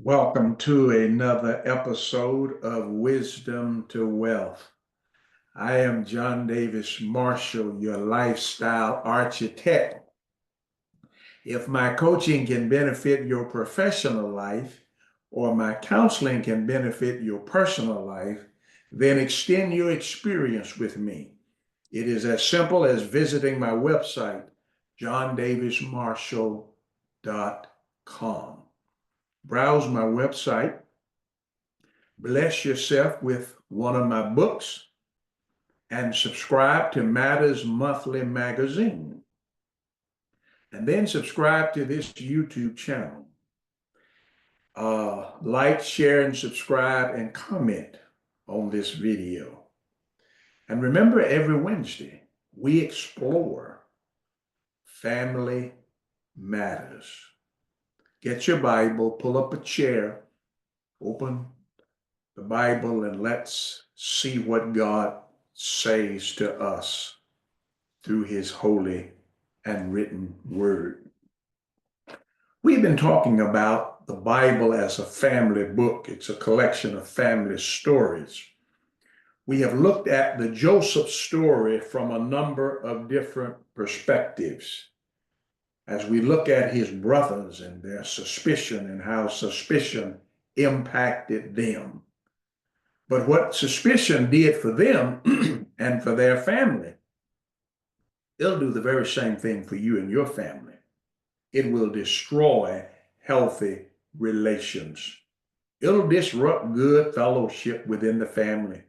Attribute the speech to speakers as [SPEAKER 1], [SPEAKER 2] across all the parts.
[SPEAKER 1] Welcome to another episode of Wisdom to Wealth. I am John Davis Marshall, your lifestyle architect. If my coaching can benefit your professional life or my counseling can benefit your personal life, then extend your experience with me. It is as simple as visiting my website, johndavismarshall.com. Browse my website, bless yourself with one of my books, and subscribe to Matters Monthly Magazine. And then subscribe to this YouTube channel. Like, share, and subscribe, and comment on this video. And remember, every Wednesday, we explore family matters. Get your Bible, pull up a chair, open the Bible, and let's see what God says to us through his holy and written word. We've been talking about the Bible as a family book. It's a collection of family stories. We have looked at the Joseph story from a number of different perspectives. As we look at his brothers and their suspicion and how suspicion impacted them. But what suspicion did for them and for their family, it'll do the very same thing for you and your family. It will destroy healthy relations. It'll disrupt good fellowship within the family.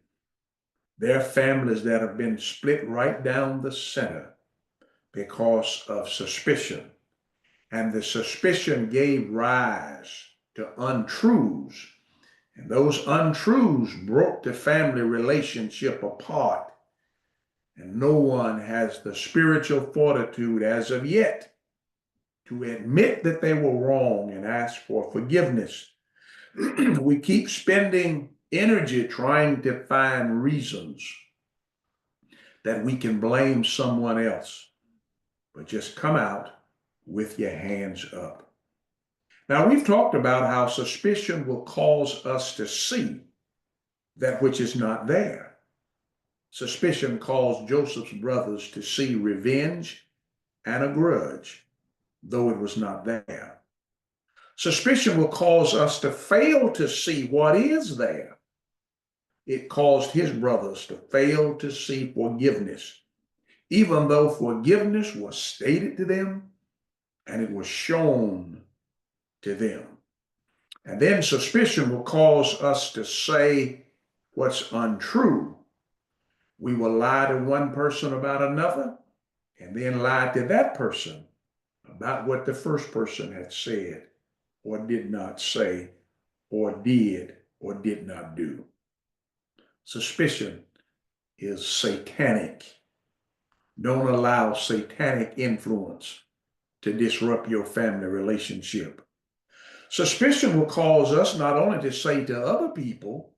[SPEAKER 1] There are families that have been split right down the center because of suspicion. And the suspicion gave rise to untruths. And those untruths broke the family relationship apart. And no one has the spiritual fortitude as of yet to admit that they were wrong and ask for forgiveness. We keep spending energy trying to find reasons that we can blame someone else, but just come out with your hands up. Now, we've talked about how suspicion will cause us to see that which is not there. Suspicion caused Joseph's brothers to see revenge and a grudge, though it was not there. Suspicion will cause us to fail to see what is there. It caused his brothers to fail to see forgiveness, even though forgiveness was stated to them and it was shown to them. And then suspicion will cause us to say what's untrue. We will lie to one person about another and then lie to that person about what the first person had said or did not say or did not do. Suspicion is satanic. Don't allow satanic influence to disrupt your family relationship. Suspicion will cause us not only to say to other people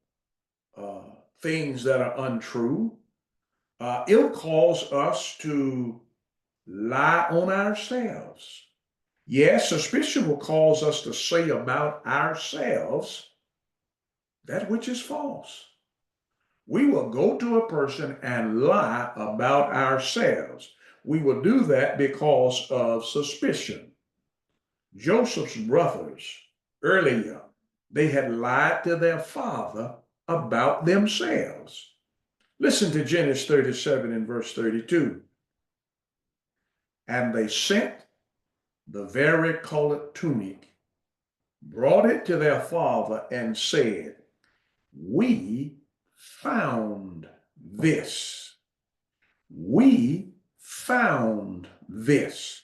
[SPEAKER 1] things that are untrue, it'll cause us to lie on ourselves. Yes, suspicion will cause us to say about ourselves that which is false. We will go to a person and lie about ourselves. We will do that because of suspicion. Joseph's brothers, earlier, they had lied to their father about themselves. Listen to Genesis 37 and verse 32. And they sent the vari-colored tunic, brought it to their father, and said, we found this. We found this.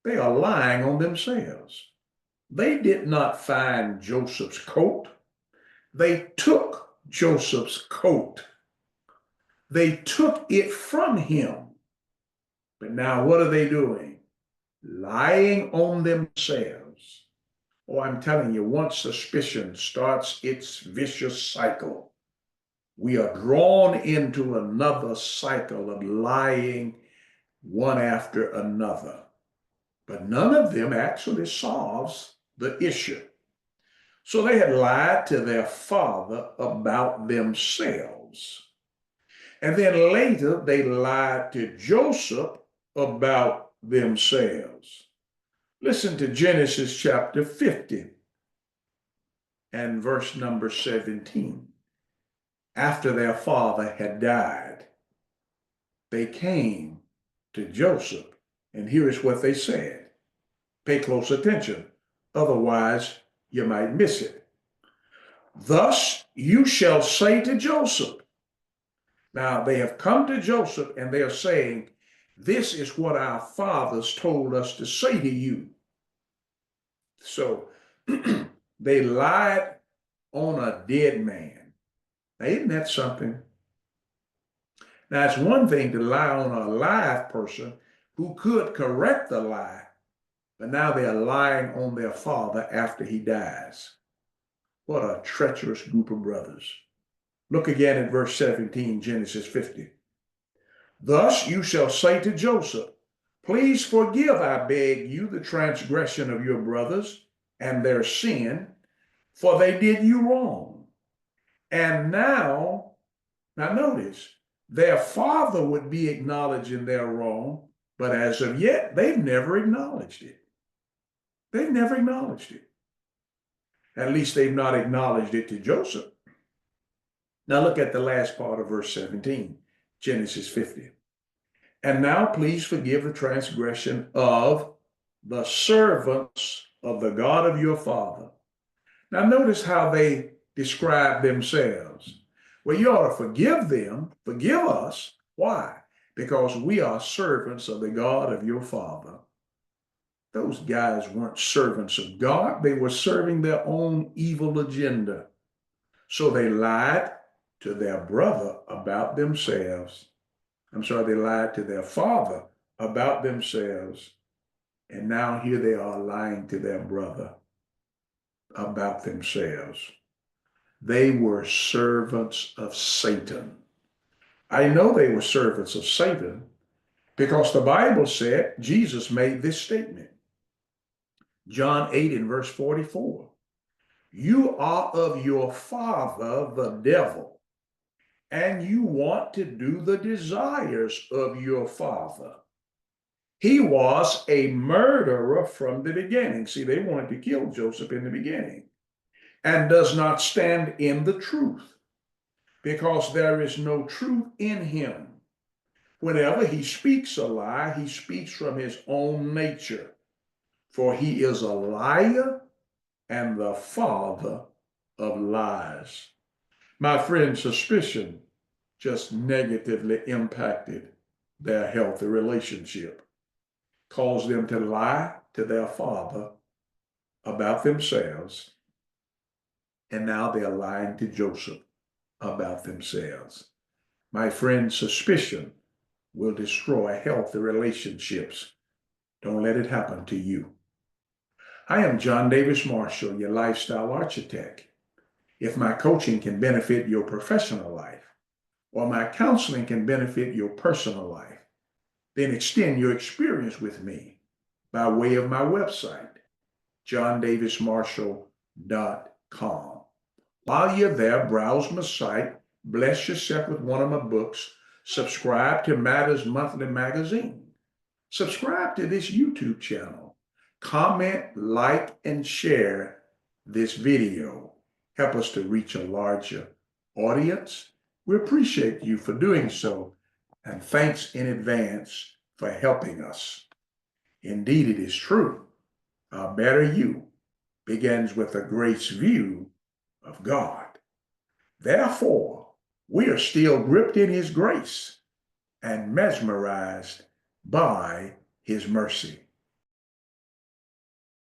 [SPEAKER 1] They are lying on themselves. They did not find Joseph's coat. They took Joseph's coat. They took it from him. But now what are they doing? Lying on themselves. Oh, I'm telling you, once suspicion starts its vicious cycle, we are drawn into another cycle of lying one after another. But none of them actually solves the issue. So they had lied to their father about themselves. And then later they lied to Joseph about themselves. Listen to Genesis chapter 50 and verse number 17. After their father had died, they came to Joseph, and here is what they said. Pay close attention, otherwise you might miss it. Thus you shall say to Joseph. Now they have come to Joseph and they are saying, this is what our fathers told us to say to you. So they lied on a dead man. Now, isn't that something? Now, it's one thing to lie on a live person who could correct the lie, but now they're lying on their father after he dies. What a treacherous group of brothers. Look again at verse 17, Genesis 50. Thus you shall say to Joseph, please forgive, I beg you, the transgression of your brothers and their sin, for they did you wrong. And now notice, their father would be acknowledging their wrong, but as of yet, they've never acknowledged it. They've never acknowledged it. At least they've not acknowledged it to Joseph. Now look at the last part of verse 17, Genesis 50. And now please forgive the transgression of the servants of the God of your father. Now notice how they describe themselves. Well, you ought to forgive them, forgive us. Why? Because we are servants of the God of your father. Those guys weren't servants of God. They were serving their own evil agenda. So they lied to their brother about themselves. They lied to their father about themselves. And now here they are lying to their brother about themselves. They were servants of Satan. I know they were servants of Satan because the Bible said Jesus made this statement. John 8 and verse 44. You are of your father, the devil, and you want to do the desires of your father. He was a murderer from the beginning. See, they wanted to kill Joseph in the beginning, and does not stand in the truth, because there is no truth in him. Whenever he speaks a lie, he speaks from his own nature, for he is a liar and the father of lies. My friend's suspicion just negatively impacted their healthy relationship, caused them to lie to their father about themselves, and now they're lying to Joseph about themselves. My friend's suspicion will destroy healthy relationships. Don't let it happen to you. I am John Davis Marshall, your lifestyle architect. If my coaching can benefit your professional life, or my counseling can benefit your personal life, then extend your experience with me by way of my website, johndavismarshall.com. While you're there, browse my site, bless yourself with one of my books, subscribe to Matters Monthly Magazine, subscribe to this YouTube channel, comment, like, and share this video. Help us to reach a larger audience. We appreciate you for doing so, and thanks in advance for helping us. Indeed, it is true. A better you begins with a grace view of God. Therefore, we are still gripped in his grace and mesmerized by his mercy.